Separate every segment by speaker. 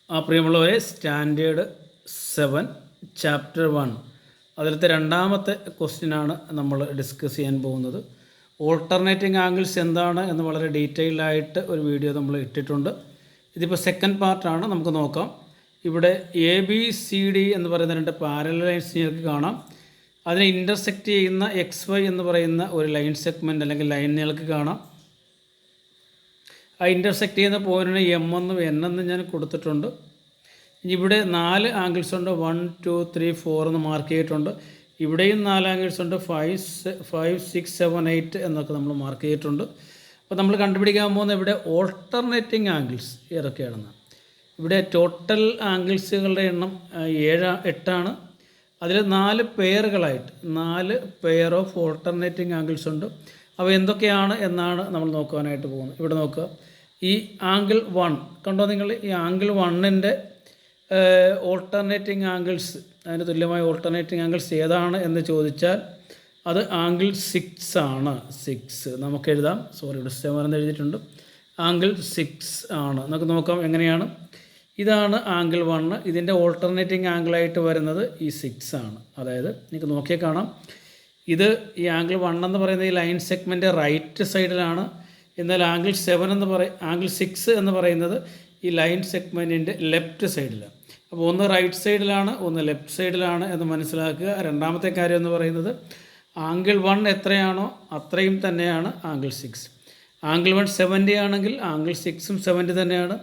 Speaker 1: പ്രിയമുള്ളവരെ, standard 7 chapter 1 അതിലത്തെ രണ്ടാമത്തെ ക്വസ്റ്റ്യനാണ് നമ്മൾ ഡിസ്കസ് ചെയ്യാൻ പോകുന്നത്. ഓൾട്ടർനേറ്റിംഗ് ആംഗിൾസ് എന്താണ് എന്ന് വളരെ ഡീറ്റെയിൽഡായിട്ട് ഒരു വീഡിയോ നമ്മൾ ഇട്ടിട്ടുണ്ട്. ഇതിപ്പോൾ സെക്കൻഡ് പാർട്ടാണ്. നമുക്ക് നോക്കാം. ഇവിടെ ABCD എന്ന് പറയുന്ന രണ്ട് പാരലൽ ലൈൻസ് നിങ്ങൾക്ക് കാണാം. അതിനെ ഇൻ്റർസെക്റ്റ് ചെയ്യുന്ന XY എന്ന് പറയുന്ന ഒരു ലൈൻ സെഗ്മെൻറ്റ് അല്ലെങ്കിൽ ലൈൻ നിങ്ങൾക്ക് കാണാം. ആ ഇൻ്റർസെക്റ്റ് ചെയ്യുന്ന പോയിൻറ്റിന് M എന്നും N എന്നും ഞാൻ കൊടുത്തിട്ടുണ്ട്. ഇവിടെ 4 ആംഗിൾസ് ഉണ്ട്. 1 2 3 4 എന്ന് മാർക്ക് ചെയ്തിട്ടുണ്ട്. ഇവിടെയും 4 ആംഗിൾസ് ഉണ്ട്. 5 6 7 8 എന്നൊക്കെ നമ്മൾ മാർക്ക് ചെയ്തിട്ടുണ്ട്. അപ്പോൾ നമ്മൾ കണ്ടുപിടിക്കാൻ പോകുന്ന ഇവിടെ ഓൾട്ടർനേറ്റിംഗ് ആംഗിൾസ് ഏതൊക്കെയാണെന്ന്. ഇവിടെ ടോട്ടൽ ആംഗിൾസുകളുടെ എണ്ണം 8 ആണ്. അതിൽ 4 പെയറുകളായിട്ട് 4 പെയർ ഓഫ് ഓൾട്ടർനേറ്റിംഗ് ആംഗിൾസ് ഉണ്ട്. അവ എന്തൊക്കെയാണ് എന്നാണ് നമ്മൾ നോക്കാനായിട്ട് പോകുന്നത്. ഇവിടെ നോക്കുക, ഈ ആംഗിൾ 1 കണ്ടോ നിങ്ങൾ? ഈ ആംഗിൾ 1ൻ്റെ ഓൾട്ടർനേറ്റിംഗ് ആംഗിൾസ്, അതിന് തുല്യമായ ഓൾട്ടർനേറ്റിംഗ് ആംഗിൾസ് ഏതാണ് എന്ന് ചോദിച്ചാൽ അത് ആംഗിൾ 6 ആണ്. 6 നമുക്ക് എഴുതാം. ഇവിടെ 7 എന്ന് എഴുതിയിട്ടുണ്ട്. ആംഗിൾ 6 ആണ്. നമുക്ക് നോക്കാം എങ്ങനെയാണ്. ഇതാണ് ആംഗിൾ 1. ഇതിൻ്റെ ഓൾട്ടർനേറ്റിംഗ് ആംഗിളായിട്ട് വരുന്നത് ഈ 6 ആണ്. അതായത് നിങ്ങൾക്ക് നോക്കിയാൽ കാണാം, ഇത് ഈ ആംഗിൾ 1 എന്ന് പറയുന്ന ഈ ലൈൻ സെഗ്മെൻറ്റ് റൈറ്റ് സൈഡിലാണ്. എന്നാൽ ആംഗിൾ 6 എന്ന് പറയുന്നത് ഈ ലൈൻ സെഗ്മെൻറ്റിൻ്റെ ലെഫ്റ്റ് സൈഡിലാണ്. അപ്പോൾ ഒന്ന് റൈറ്റ് സൈഡിലാണ്, ഒന്ന് ലെഫ്റ്റ് സൈഡിലാണ് എന്ന് മനസ്സിലാക്കുക. രണ്ടാമത്തെ കാര്യം എന്ന് പറയുന്നത് ആംഗിൾ 1 എത്രയാണോ അത്രയും തന്നെയാണ് ആംഗിൾ 6. ആംഗിൾ 1 70 ആണെങ്കിൽ ആംഗിൾ 6ഉം 70 തന്നെയാണ്.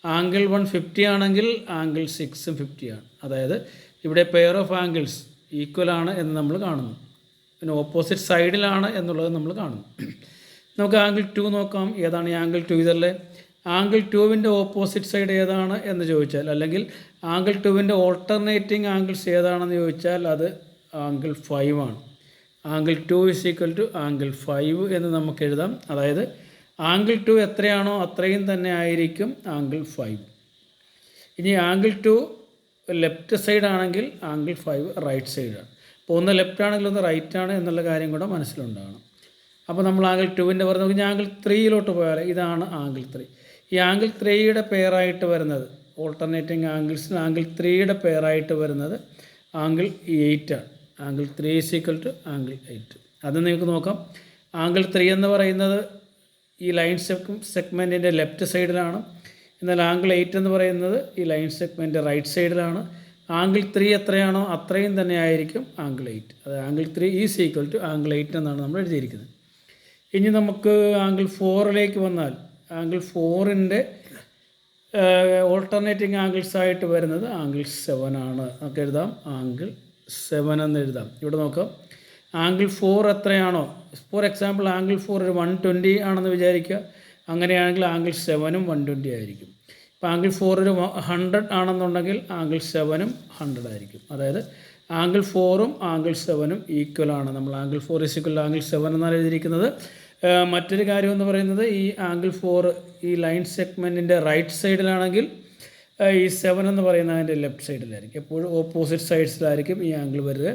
Speaker 1: ആംഗിൾ 1 50 ആണെങ്കിൽ ആംഗിൾ 6ഉം 50 ആണ്. അതായത് ഇവിടെ പെയർ ഓഫ് ആംഗിൾസ് ഈക്വൽ ആണ് എന്ന് നമ്മൾ കാണുന്നു. പിന്നെ ഓപ്പോസിറ്റ് സൈഡിലാണ് എന്നുള്ളത് നമ്മൾ കാണുന്നു. നമുക്ക് ആംഗിൾ 2 നോക്കാം. ഏതാണ് ഈ ആംഗിൾ 2? ഇതല്ലേ ആംഗിൾ 2വിൻ്റെ ഓപ്പോസിറ്റ് സൈഡ് ഏതാണ് എന്ന് ചോദിച്ചാൽ, അല്ലെങ്കിൽ ആംഗിൾ 2വിൻ്റെ ഓൾട്ടർനേറ്റിംഗ് ആംഗിൾസ് ഏതാണെന്ന് ചോദിച്ചാൽ അത് ആംഗിൾ 5 ആണ്. ആംഗിൾ 2 = ആംഗിൾ 5 എന്ന് നമുക്ക് എഴുതാം. അതായത് ആംഗിൾ 2 എത്രയാണോ അത്രയും തന്നെ ആയിരിക്കും ആംഗിൾ 5. ഇനി ആംഗിൾ 2 ലെഫ്റ്റ് സൈഡ് ആണെങ്കിൽ ആംഗിൾ 5 റൈറ്റ് സൈഡാണ്. അപ്പോൾ ഒന്ന് ലെഫ്റ്റ് ആണെങ്കിൽ ഒന്ന് റൈറ്റ് ആണ് എന്നുള്ള കാര്യം കൂടെ മനസ്സിലുണ്ടാകണം. അപ്പോൾ നമ്മൾ ആംഗിൾ 2വിൻ്റെ പറഞ്ഞ് ഇനി ആംഗിൾ 3യിലോട്ട് പോയാൽ ഇതാണ് ആംഗിൾ 3. ഈ ആംഗിൾ 3യുടെ പെയറായിട്ട് വരുന്നത്, ഓൾട്ടർനേറ്റിംഗ് ആംഗിൾസിൽ ആംഗിൾ 3യുടെ പെയറായിട്ട് വരുന്നത് ആംഗിൾ 8 ആണ്. Angle 3 = angle 8. അത് നിങ്ങൾക്ക് നോക്കാം. ആംഗിൾ 3 എന്ന് പറയുന്നത് ഈ ലൈൻ സെഗ്മെൻറ്റിൻ്റെ ലെഫ്റ്റ് സൈഡിലാണ്. എന്നാൽ ആംഗിൾ 8 എന്ന് പറയുന്നത് ഈ ലൈൻ സെഗ്മെൻറ്റ് റൈറ്റ് സൈഡിലാണ്. ആംഗിൾ 3 എത്രയാണോ അത്രയും തന്നെ ആയിരിക്കും ആംഗിൾ 8. അത് ആംഗിൾ 3 = ആംഗിൾ 8 എന്നാണ് നമ്മൾ എഴുതിയിരിക്കുന്നത്. ഇനി നമുക്ക് ആംഗിൾ 4ലേക്ക് വന്നാൽ ആംഗിൾ 4ൻ്റെ ഓൾട്ടർനേറ്റിംഗ് ആംഗിൾസ് ആയിട്ട് വരുന്നത് ആംഗിൾ 7 ആണ്. നമുക്ക് എഴുതാം ആംഗിൾ 7 എന്ന് എഴുതാം. ഇവിടെ നോക്കാം, ആംഗിൾ 4 എത്രയാണോ, ഫോർ എക്സാമ്പിൾ ആംഗിൾ 4 ഒരു 120 ആണെന്ന് വിചാരിക്കുക. അങ്ങനെയാണെങ്കിൽ ആംഗിൾ 7ഉം 120 ആയിരിക്കും. ഇപ്പോൾ ആംഗിൾ 4 ഒരു 100 ആണെന്നുണ്ടെങ്കിൽ ആംഗിൾ 7ഉം 100 ആയിരിക്കും. അതായത് ആംഗിൾ 4ഉം ആംഗിൾ 7ഉം ഈക്വൽ ആണ്. നമ്മൾ ആംഗിൾ 4 = ആംഗിൾ 7 എന്നാണ് എഴുതിയിരിക്കുന്നത്. മറ്റൊരു കാര്യം എന്ന് പറയുന്നത് ഈ ആംഗിൾ 4 ഈ ലൈൻ സെഗ്മെൻറ്റിൻ്റെ റൈറ്റ് സൈഡിലാണെങ്കിൽ ഈ 7 എന്ന് പറയുന്നത് അതിൻ്റെ ലെഫ്റ്റ് സൈഡിലായിരിക്കും. എപ്പോഴും ഓപ്പോസിറ്റ് സൈഡ്സിലായിരിക്കും ഈ ആംഗിൾ വരിക.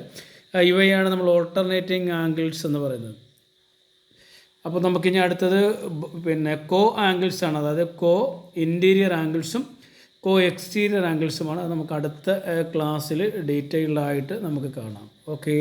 Speaker 1: ഇവയാണ് നമ്മൾ ഓൾട്ടർനേറ്റിംഗ് ആംഗിൾസ് എന്ന് പറയുന്നത്. അപ്പോൾ നമുക്കിനി അടുത്തത് കോ ആംഗിൾസ് ആണ്. അതായത് കോ ഇൻറ്റീരിയർ ആംഗിൾസും കോ എക്സ്റ്റീരിയർ ആംഗിൾസുമാണ്. അത് നമുക്ക് അടുത്ത ക്ലാസ്സിൽ ഡീറ്റെയിൽഡായിട്ട് നമുക്ക് കാണാം. ഓക്കേ.